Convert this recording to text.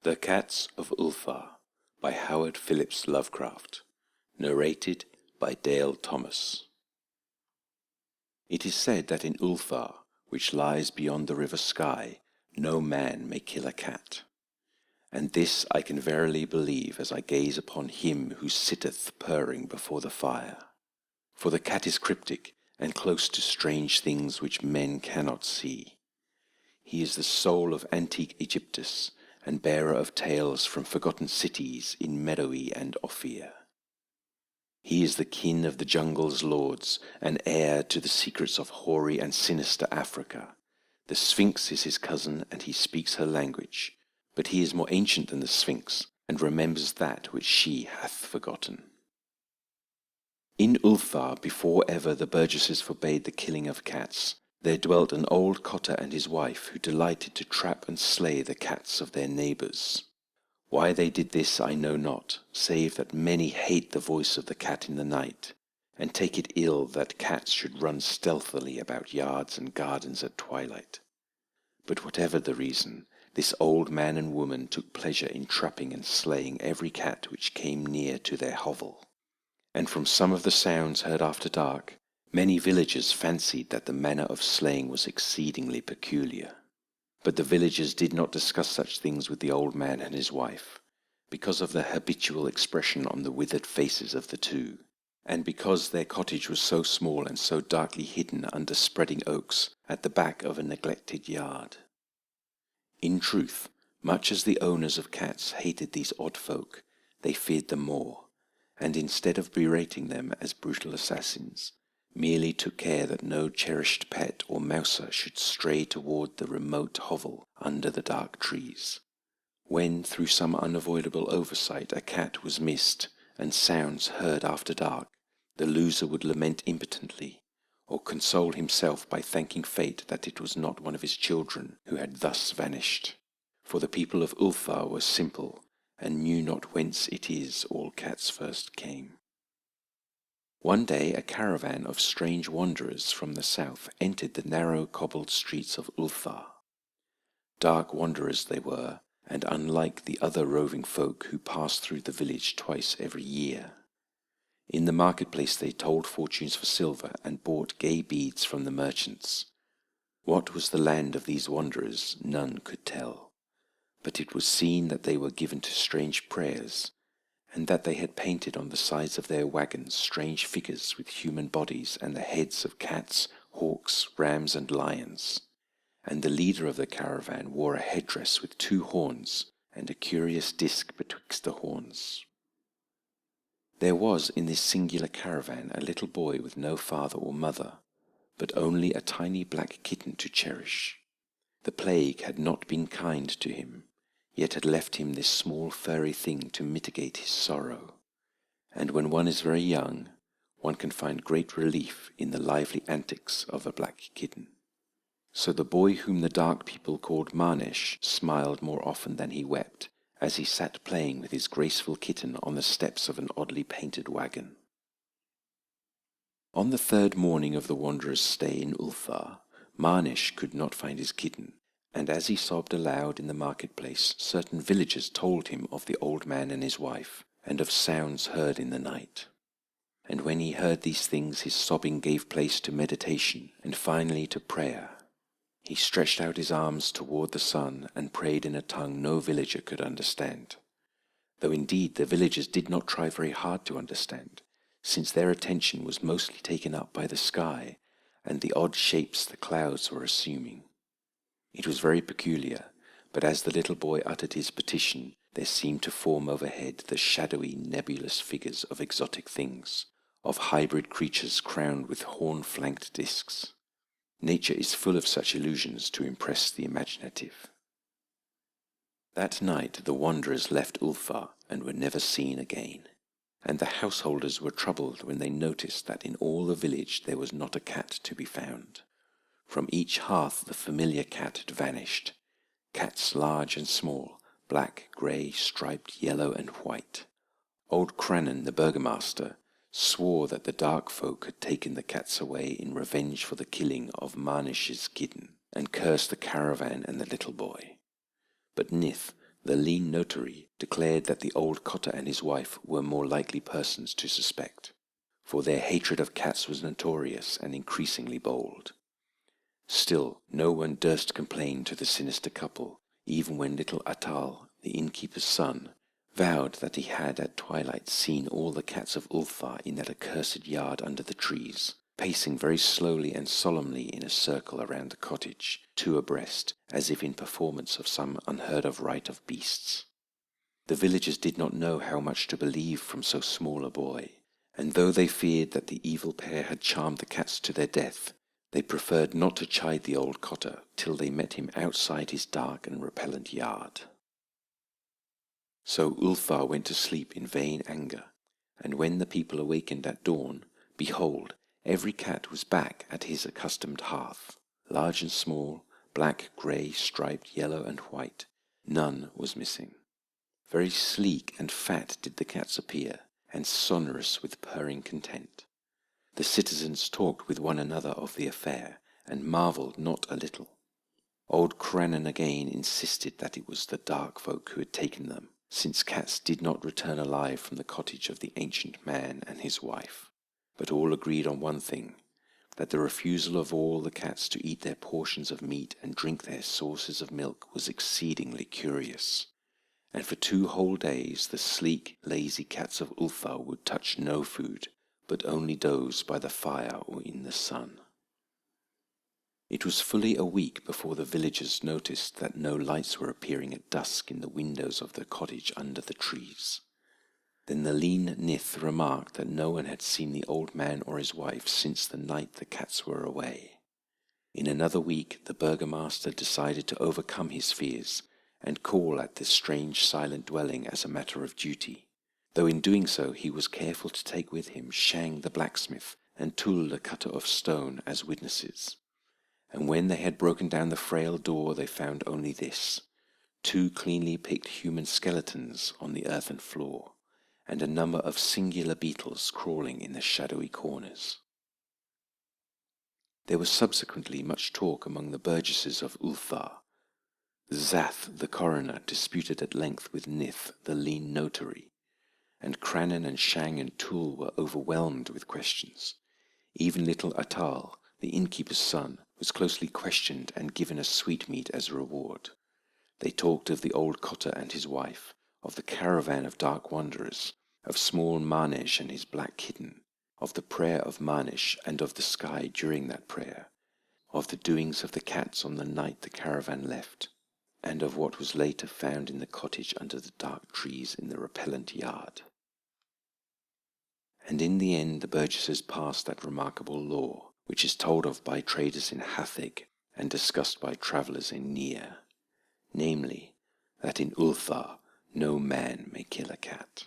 The Cats of Ulthar by Howard Phillips Lovecraft. Narrated by Dale Thomas. It is said that in Ulthar, which lies beyond the river Skye, no man may kill a cat. And this I can verily believe as I gaze upon him who sitteth purring before the fire. For the cat is cryptic, and close to strange things which men cannot see. He is the soul of antique Egyptus, and bearer of tales from forgotten cities in Medoe and Ophir. He is the kin of the jungle's lords, and heir to the secrets of hoary and sinister Africa. The Sphinx is his cousin, and he speaks her language, but he is more ancient than the Sphinx, and remembers that which she hath forgotten. In Ulthar, before ever the burgesses forbade the killing of cats, there dwelt an old cotter and his wife who delighted to trap and slay the cats of their neighbours. Why they did this I know not, save that many hate the voice of the cat in the night, and take it ill that cats should run stealthily about yards and gardens at twilight. But whatever the reason, this old man and woman took pleasure in trapping and slaying every cat which came near to their hovel. And from some of the sounds heard after dark, many villagers fancied that the manner of slaying was exceedingly peculiar. But the villagers did not discuss such things with the old man and his wife, because of the habitual expression on the withered faces of the two, and because their cottage was so small and so darkly hidden under spreading oaks at the back of a neglected yard. In truth, much as the owners of cats hated these odd folk, they feared them more, and instead of berating them as brutal assassins, merely took care that no cherished pet or mouser should stray toward the remote hovel under the dark trees. When, through some unavoidable oversight, a cat was missed and sounds heard after dark, the loser would lament impotently, or console himself by thanking fate that it was not one of his children who had thus vanished. For the people of Ulthar were simple, and knew not whence it is all cats first came. One day a caravan of strange wanderers from the south entered the narrow cobbled streets of Ulthar. Dark wanderers they were, and unlike the other roving folk who passed through the village twice every year. In the marketplace they told fortunes for silver and bought gay beads from the merchants. What was the land of these wanderers none could tell, but it was seen that they were given to strange prayers, and that they had painted on the sides of their wagons strange figures with human bodies and the heads of cats, hawks, rams, and lions. And the leader of the caravan wore a headdress with 2 horns and a curious disc betwixt the horns. There was in this singular caravan a little boy with no father or mother, but only a tiny black kitten to cherish. The plague had not been kind to him, yet had left him this small furry thing to mitigate his sorrow. And when one is very young, one can find great relief in the lively antics of a black kitten. So the boy whom the dark people called Marnesh smiled more often than he wept, as he sat playing with his graceful kitten on the steps of an oddly painted wagon. On the 3rd morning of the wanderer's stay in Ulthar, Marnesh could not find his kitten, and as he sobbed aloud in the marketplace, certain villagers told him of the old man and his wife, and of sounds heard in the night. And when he heard these things, his sobbing gave place to meditation, and finally to prayer. He stretched out his arms toward the sun, and prayed in a tongue no villager could understand. Though indeed the villagers did not try very hard to understand, since their attention was mostly taken up by the sky, and the odd shapes the clouds were assuming. It was very peculiar, but as the little boy uttered his petition, there seemed to form overhead the shadowy, nebulous figures of exotic things, of hybrid creatures crowned with horn-flanked discs. Nature is full of such illusions to impress the imaginative. That night the wanderers left Ulthar and were never seen again, and the householders were troubled when they noticed that in all the village there was not a cat to be found. From each hearth the familiar cat had vanished, cats large and small, black, grey, striped, yellow, and white. Old Crannan, the burgomaster, swore that the dark folk had taken the cats away in revenge for the killing of Marnesh's kitten, and cursed the caravan and the little boy. But Nith, The lean notary declared that the old cotter and his wife were more likely persons to suspect, for their hatred of cats was notorious and increasingly bold. Still, no one durst complain to the sinister couple, even when little Atal, the innkeeper's son, vowed that he had at twilight seen all the cats of Ulthar in that accursed yard under the trees, pacing very slowly and solemnly in a circle around the cottage, two abreast, as if in performance of some unheard-of rite of beasts. The villagers did not know how much to believe from so small a boy, and though they feared that the evil pair had charmed the cats to their death, they preferred not to chide the old cotter till they met him outside his dark and repellent yard. So Ulthar went to sleep in vain anger, and when the people awakened at dawn, behold, every cat was back at his accustomed hearth, large and small, black, grey, striped, yellow and white. None was missing. Very sleek and fat did the cats appear, and sonorous with purring content. The citizens talked with one another of the affair, and marvelled not a little. Old Cranon again insisted that it was the dark folk who had taken them, since cats did not return alive from the cottage of the ancient man and his wife. But all agreed on one thing, that the refusal of all the cats to eat their portions of meat and drink their sources of milk was exceedingly curious, and for 2 whole days the sleek, lazy cats of Ulthar would touch no food, but only doze by the fire or in the sun. It was fully a week before the villagers noticed that no lights were appearing at dusk in the windows of the cottage under the trees. Then the lean Nith remarked that no one had seen the old man or his wife since the night the cats were away. In another week the burgomaster decided to overcome his fears and call at this strange silent dwelling as a matter of duty, though in doing so he was careful to take with him Shang the blacksmith and Tul the cutter of stone as witnesses. And when they had broken down the frail door they found only this: 2 cleanly picked human skeletons on the earthen floor, and a number of singular beetles crawling in the shadowy corners. There was subsequently much talk among the burgesses of Ulthar. Zath the coroner disputed at length with Nith the lean notary, and Cranon and Shang and Tul were overwhelmed with questions. Even little Atal, the innkeeper's son, was closely questioned and given a sweetmeat as a reward. They talked of the old cotter and his wife, of the caravan of dark wanderers, of small Marnesh and his black kitten, of the prayer of Marnesh and of the sky during that prayer, of the doings of the cats on the night the caravan left, and of what was later found in the cottage under the dark trees in the repellent yard. And in the end the burgesses passed that remarkable law, which is told of by traders in Hatheg and discussed by travellers in Nia, namely, that in Ulthar no man may kill a cat.